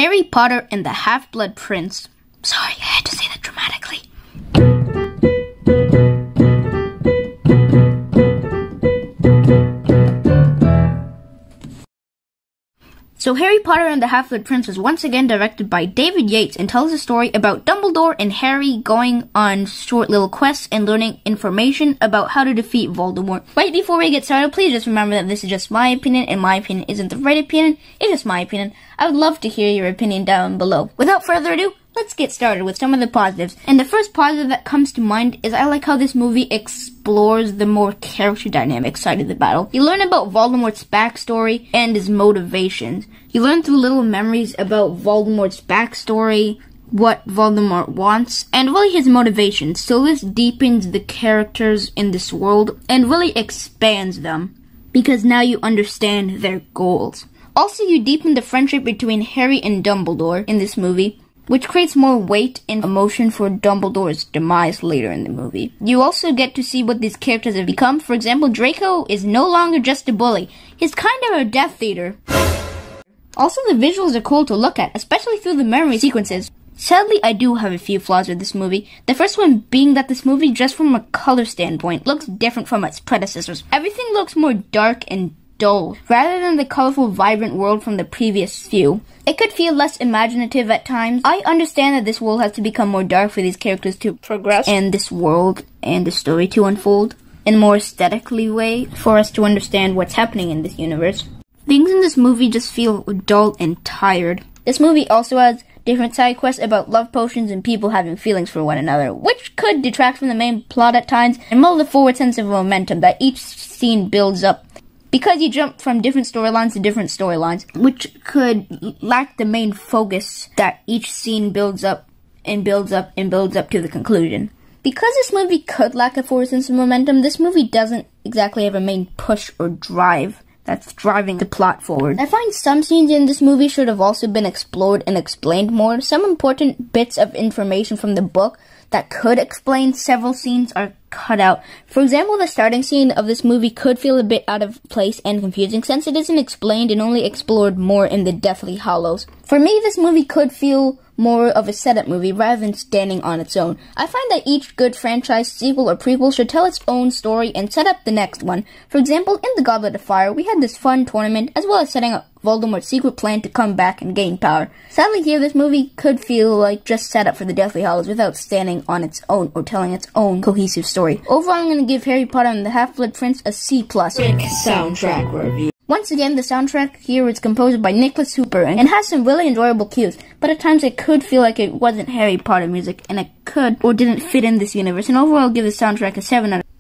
Harry Potter and the Half-Blood Prince. Sorry, I had to say that dramatically. So Harry Potter and the Half-Blood Prince was once again directed by David Yates and tells a story about Dumbledore and Harry going on short little quests and learning information about how to defeat Voldemort. Right before we get started, please just remember that this is just my opinion, and my opinion isn't the right opinion, it's just my opinion. I would love to hear your opinion down below. Without further ado, let's get started with some of the positives. And the first positive that comes to mind is I like how this movie explores the more character dynamic side of the battle. You learn about Voldemort's backstory and his motivations. You learn through little memories about Voldemort's backstory, what Voldemort wants, and really his motivations. So this deepens the characters in this world and really expands them, because now you understand their goals. Also, you deepen the friendship between Harry and Dumbledore in this movie, which creates more weight and emotion for Dumbledore's demise later in the movie. You also get to see what these characters have become. For example, Draco is no longer just a bully. He's kind of a Death Eater. Also, the visuals are cool to look at, especially through the memory sequences. Sadly, I do have a few flaws with this movie. The first one being that this movie, just from a color standpoint, looks different from its predecessors. Everything looks more dark and dull, rather than the colorful, vibrant world from the previous few. It could feel less imaginative at times. I understand that this world has to become more dark for these characters to progress, and this world and the story to unfold in a more aesthetically way for us to understand what's happening in this universe. Things in this movie just feel dull and tired. This movie also has different side quests about love potions and people having feelings for one another, which could detract from the main plot at times, and mull the forward sense of momentum that each scene builds up, because you jump from different storylines to different storylines, which could lack the main focus that each scene builds up and builds up and builds up to the conclusion. Because this movie could lack a forward sense of momentum, this movie doesn't exactly have a main push or drive that's driving the plot forward. I find some scenes in this movie should have also been explored and explained more. Some important bits of information from the book that could explain several scenes are cut out. For example, the starting scene of this movie could feel a bit out of place and confusing since it isn't explained and only explored more in the Deathly Hallows. For me, this movie could feel more of a setup movie rather than standing on its own. I find that each good franchise, sequel or prequel, should tell its own story and set up the next one. For example, in The Goblet of Fire, we had this fun tournament as well as setting up Voldemort's secret plan to come back and gain power. Sadly here, this movie could feel like just set up for the Deathly Hallows without standing on its own or telling its own cohesive story. Overall, I'm going to give Harry Potter and the Half-Blood Prince a C+. Quick soundtrack review. Once again, the soundtrack here is composed by Nicholas Hooper and has some really enjoyable cues, but at times it could feel like it wasn't Harry Potter music and it could or didn't fit in this universe, and overall I'll give the soundtrack a 7 out of 10.